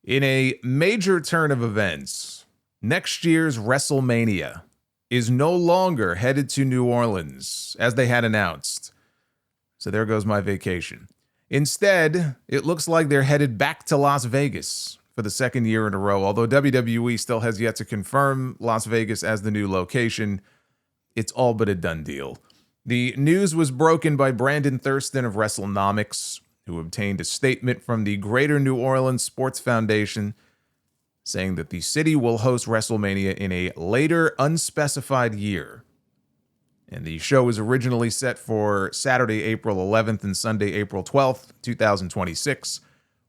In a major turn of events, next year's WrestleMania is no longer headed to New Orleans, as they had announced. So there goes my vacation. Instead, it looks like they're headed back to Las Vegas for the second year in a row. Although WWE still has yet to confirm Las Vegas as the new location, it's all but a done deal. The news was broken by Brandon Thurston of WrestleNomics, who obtained a statement from the Greater New Orleans Sports Foundation saying that the city will host WrestleMania in a later, unspecified year. And the show was originally set for Saturday, April 11th and Sunday, April 12th, 2026.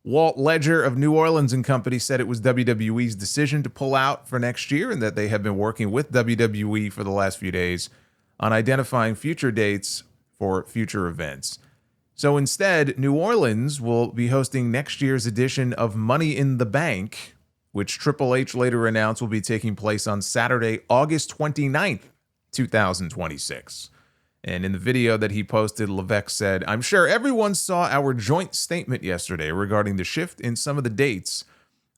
Walt Ledger of New Orleans and Company said it was WWE's decision to pull out for next year and that they have been working with WWE for the last few days on identifying future dates for future events. So instead, New Orleans will be hosting next year's edition of Money in the Bank, which Triple H later announced will be taking place on Saturday, August 29th, 2026. And in the video that he posted, Levesque said, "I'm sure everyone saw our joint statement yesterday regarding the shift in some of the dates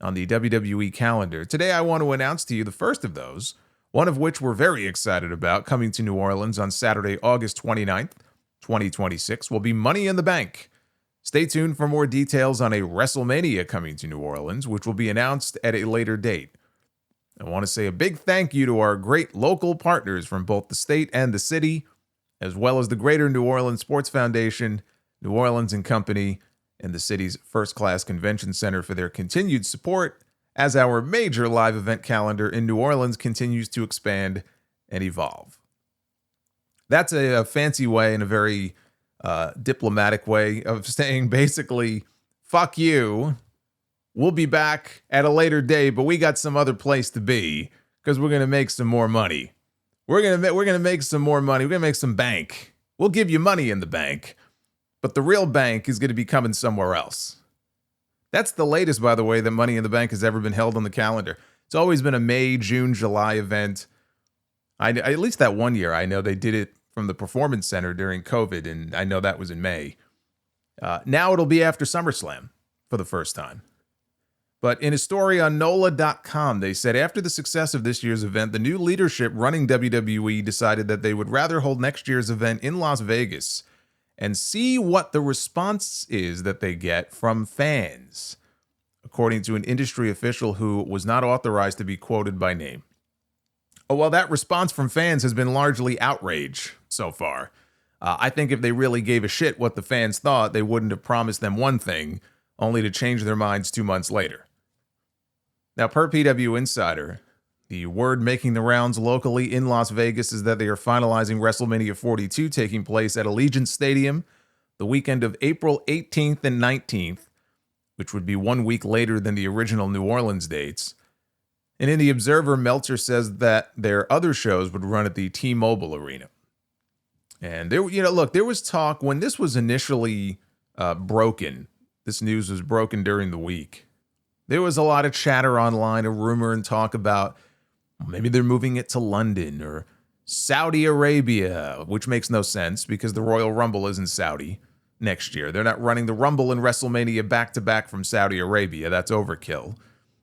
on the WWE calendar. Today, I want to announce to you the first of those, one of which we're very excited about, coming to New Orleans on Saturday, August 29th, 2026, will be Money in the Bank. Stay tuned for more details on a WrestleMania coming to New Orleans, which will be announced at a later date. I want to say a big thank you to our great local partners from both the state and the city, as well as the Greater New Orleans Sports Foundation, New Orleans and Company, and the city's first-class convention center for their continued support as our major live event calendar in New Orleans continues to expand and evolve." That's a fancy way and a very diplomatic way of saying basically, fuck you. We'll be back at a later date, but we got some other place to be because we're going to make some more money. We're going to make some more money. We're going to make some bank. We'll give you money in the bank, but the real bank is going to be coming somewhere else. That's the latest, by the way, that Money in the Bank has ever been held on the calendar. It's always been a May, June, July event. At least that one year, I know they did it from the Performance Center during COVID, and I know that was in May. Now it'll be after SummerSlam for the first time. But in a story on NOLA.com, they said after the success of this year's event, the new leadership running WWE decided that they would rather hold next year's event in Las Vegas and see what the response is that they get from fans, according to an industry official who was not authorized to be quoted by name. Oh, well, that response from fans has been largely outrage so far. I think if they really gave a shit what the fans thought, they wouldn't have promised them one thing, only to change their minds 2 months later. Now, per PW Insider, the word making the rounds locally in Las Vegas is that they are finalizing WrestleMania 42 taking place at Allegiant Stadium the weekend of April 18th and 19th, which would be 1 week later than the original New Orleans dates. And in the Observer, Meltzer says that their other shows would run at the T-Mobile Arena. And there was talk when this was initially broken. This news was broken during the week. There was a lot of chatter online, a rumor and talk about maybe they're moving it to London or Saudi Arabia, which makes no sense because the Royal Rumble isn't Saudi next year. They're not running the Rumble and WrestleMania back-to-back from Saudi Arabia. That's overkill.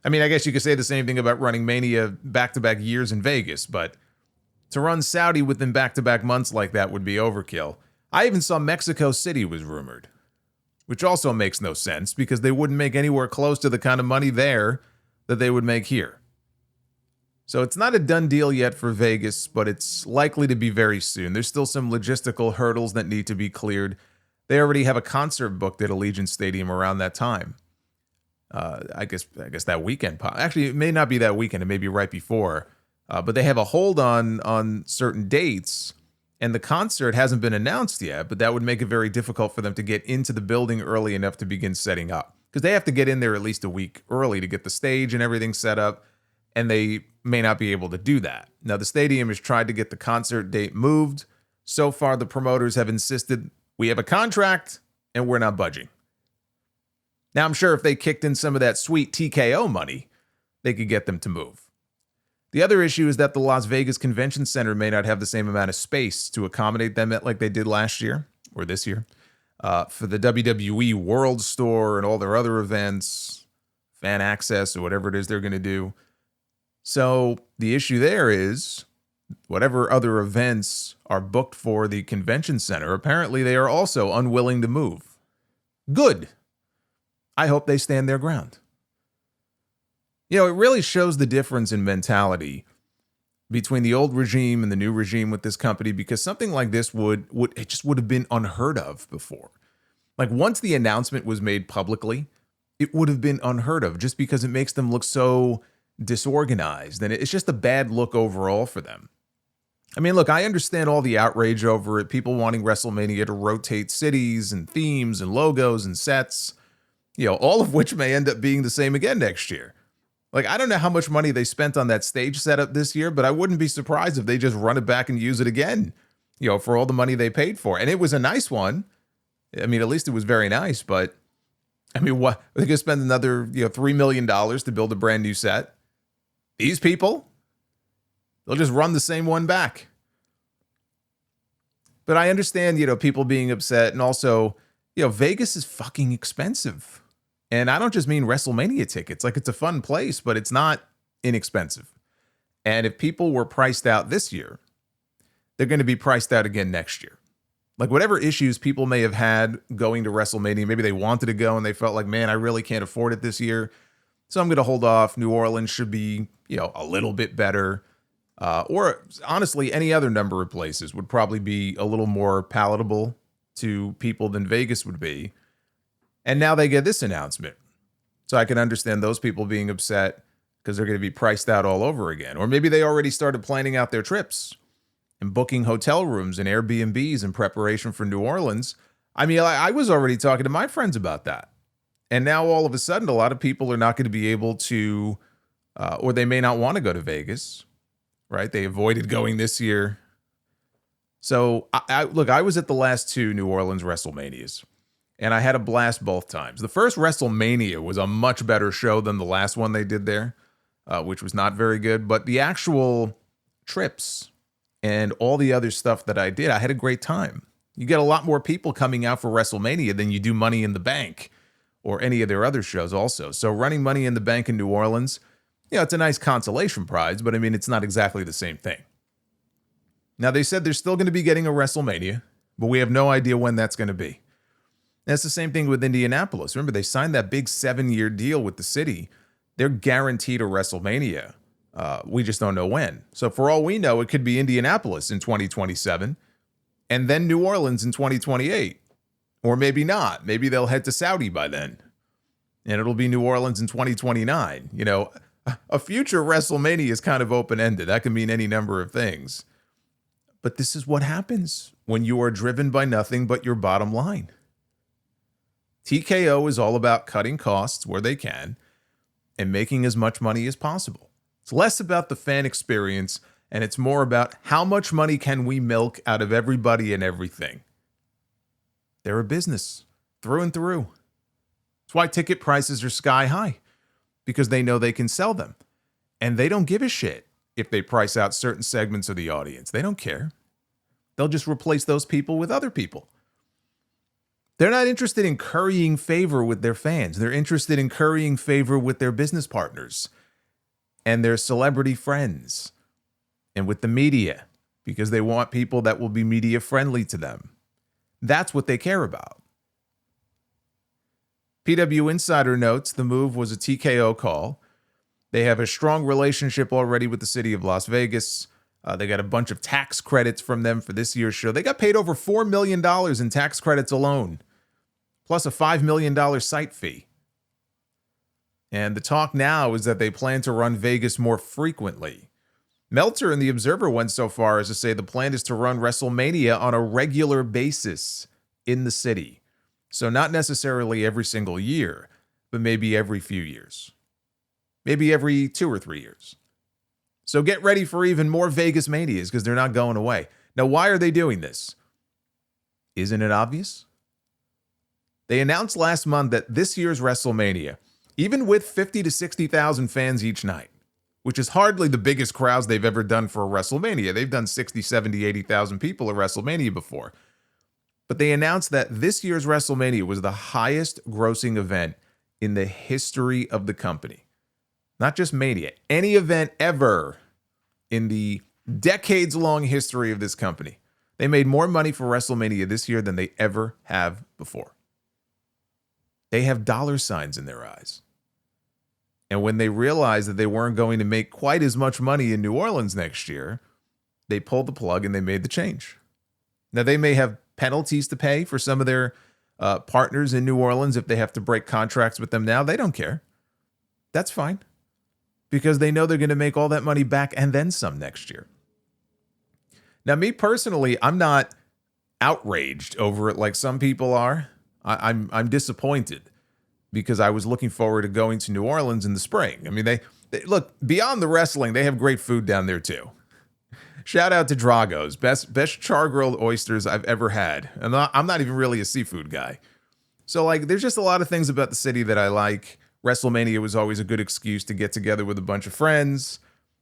I mean, I guess you could say the same thing about running Mania back-to-back years in Vegas, but to run Saudi within back-to-back months like that would be overkill. I even saw Mexico City was rumored, which also makes no sense because they wouldn't make anywhere close to the kind of money there that they would make here. So it's not a done deal yet for Vegas, but it's likely to be very soon. There's still some logistical hurdles that need to be cleared. They already have a concert booked at Allegiant Stadium around that time. I guess that weekend. Actually, it may not be that weekend. It may be right before. But they have a hold on certain dates, and the concert hasn't been announced yet, but that would make it very difficult for them to get into the building early enough to begin setting up. Because they have to get in there at least a week early to get the stage and everything set up, and they may not be able to do that. Now, the stadium has tried to get the concert date moved. So far, the promoters have insisted, we have a contract, and we're not budging. Now, I'm sure if they kicked in some of that sweet TKO money, they could get them to move. The other issue is that the Las Vegas Convention Center may not have the same amount of space to accommodate them like they did last year or this year. For the WWE World Store and all their other events, fan access or whatever it is they're going to do. So the issue there is whatever other events are booked for the convention center, apparently they are also unwilling to move. Good. I hope they stand their ground. You know, it really shows the difference in mentality between the old regime and the new regime with this company, because something like this would have been unheard of before. Like, once the announcement was made publicly, it would have been unheard of just because it makes them look so disorganized, and it's just a bad look overall for them. I mean, look, I understand all the outrage over it, people wanting WrestleMania to rotate cities and themes and logos and sets, you know, all of which may end up being the same again next year. Like, I don't know how much money they spent on that stage setup this year, but I wouldn't be surprised if they just run it back and use it again, you know, for all the money they paid for. And it was a nice one. I mean, at least it was very nice, but I mean, what, they could spend another, $3 million to build a brand new set. These people, they'll just run the same one back. But I understand, people being upset, and also, Vegas is fucking expensive. And I don't just mean WrestleMania tickets. Like, it's a fun place, but it's not inexpensive. And if people were priced out this year, they're going to be priced out again next year. Like, whatever issues people may have had going to WrestleMania, maybe they wanted to go and they felt like, man, I really can't afford it this year, so I'm going to hold off. New Orleans should be, a little bit better. Or honestly, any other number of places would probably be a little more palatable to people than Vegas would be. And now they get this announcement. So I can understand those people being upset because they're going to be priced out all over again. Or maybe they already started planning out their trips and booking hotel rooms and Airbnbs in preparation for New Orleans. I mean, I was already talking to my friends about that. And now all of a sudden, a lot of people are not going to be able to, or they may not want to go to Vegas, right? They avoided going this year. So look, I was at the last two New Orleans WrestleManias, and I had a blast both times. The first WrestleMania was a much better show than the last one they did there, which was not very good. But the actual trips and all the other stuff that I did, I had a great time. You get a lot more people coming out for WrestleMania than you do Money in the Bank or any of their other shows also. So running Money in the Bank in New Orleans, it's a nice consolation prize, but I mean, it's not exactly the same thing. Now, they said they're still going to be getting a WrestleMania, but we have no idea when that's going to be. That's the same thing with Indianapolis. Remember, they signed that big 7-year deal with the city. They're guaranteed a WrestleMania. We just don't know when. So for all we know, it could be Indianapolis in 2027 and then New Orleans in 2028. Or maybe not. Maybe they'll head to Saudi by then. And it'll be New Orleans in 2029. A future WrestleMania is kind of open-ended. That can mean any number of things. But this is what happens when you are driven by nothing but your bottom line. TKO is all about cutting costs where they can and making as much money as possible. It's less about the fan experience, and it's more about how much money can we milk out of everybody and everything. They're a business through and through. That's why ticket prices are sky high, because they know they can sell them. And they don't give a shit if they price out certain segments of the audience. They don't care. They'll just replace those people with other people. They're not interested in currying favor with their fans. They're interested in currying favor with their business partners and their celebrity friends and with the media, because they want people that will be media friendly to them. That's what they care about. PW Insider notes the move was a TKO call. They have a strong relationship already with the city of Las Vegas. They got a bunch of tax credits from them for this year's show. They got paid over $4 million in tax credits alone, plus a $5 million site fee. And the talk now is that they plan to run Vegas more frequently. Meltzer and The Observer went so far as to say the plan is to run WrestleMania on a regular basis in the city. So not necessarily every single year, but maybe every few years. Maybe every 2 or 3 years. So get ready for even more Vegas Manias, because they're not going away. Now, why are they doing this? Isn't it obvious? They announced last month that this year's WrestleMania, even with 50 to 60,000 fans each night, which is hardly the biggest crowds they've ever done for a WrestleMania. They've done 60, 70, 80,000 people at WrestleMania before. But they announced that this year's WrestleMania was the highest grossing event in the history of the company. Not just Mania, any event ever in the decades-long history of this company. They made more money for WrestleMania this year than they ever have before. They have dollar signs in their eyes. And when they realized that they weren't going to make quite as much money in New Orleans next year, they pulled the plug and they made the change. Now, they may have penalties to pay for some of their partners in New Orleans if they have to break contracts with them now. They don't care. That's fine. Because they know they're going to make all that money back and then some next year. Now, me personally, I'm not outraged over it like some people are. I'm disappointed because I was looking forward to going to New Orleans in the spring. I mean, they look, beyond the wrestling, they have great food down there too. Shout out to Drago's, best char-grilled oysters I've ever had. And I'm not even really a seafood guy. So, like, there's just a lot of things about the city that I like. WrestleMania was always a good excuse to get together with a bunch of friends.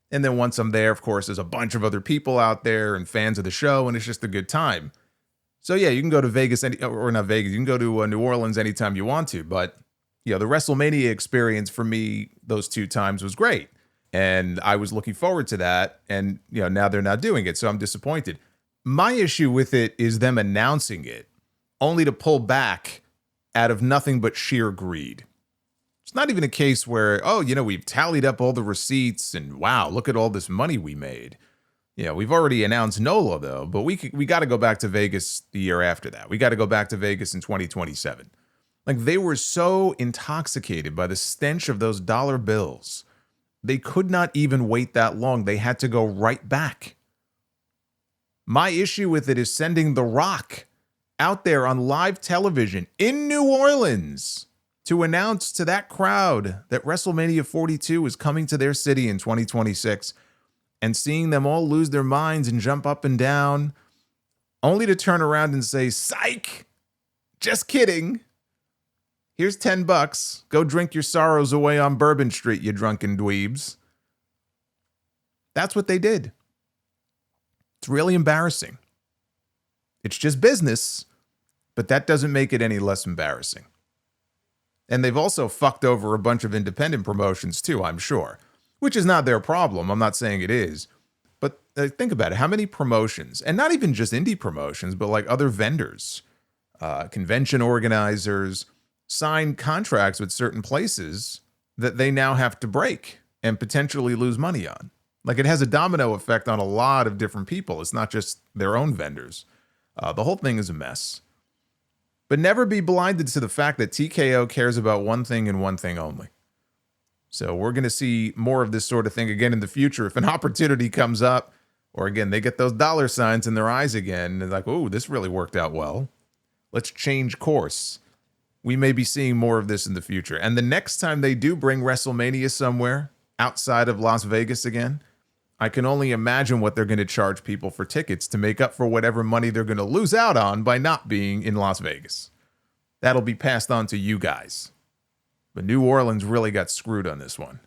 And then once I'm there, of course, there's a bunch of other people out there and fans of the show, and it's just a good time. So, yeah, you can go to Vegas, or not Vegas, you can go to New Orleans anytime you want to. But, you know, the WrestleMania experience for me those two times was great. And I was looking forward to that. And, you know, now they're not doing it, so I'm disappointed. My issue with it is them announcing it only to pull back out of nothing but sheer greed. It's not even a case where, oh, you know, we've tallied up all the receipts and wow, look at all this money we made. You know, we've already announced NOLA, though, but we got to go back to Vegas the year after that. We got to go back to Vegas in 2027. Like, they were so intoxicated by the stench of those dollar bills. They could not even wait that long. They had to go right back. My issue with it is sending The Rock out there on live television in New Orleans to announce to that crowd that WrestleMania 42 is coming to their city in 2026 and seeing them all lose their minds and jump up and down, only to turn around and say, psych, just kidding. Here's $10. Go drink your sorrows away on Bourbon Street, you drunken dweebs. That's what they did. It's really embarrassing. It's just business, but that doesn't make it any less embarrassing. And they've also fucked over a bunch of independent promotions too, I'm sure, which is not their problem. I'm not saying it is. But think about it. How many promotions, and not even just indie promotions, but like other vendors, convention organizers, sign contracts with certain places that they now have to break and potentially lose money on. Like, it has a domino effect on a lot of different people. It's not just their own vendors. The whole thing is a mess. But never be blinded to the fact that TKO cares about one thing and one thing only. So we're going to see more of this sort of thing again in the future. If an opportunity comes up, or again, they get those dollar signs in their eyes again, and like, oh, this really worked out well. Let's change course. We may be seeing more of this in the future. And the next time they do bring WrestleMania somewhere outside of Las Vegas again, I can only imagine what they're going to charge people for tickets to make up for whatever money they're going to lose out on by not being in Las Vegas. That'll be passed on to you guys. But New Orleans really got screwed on this one.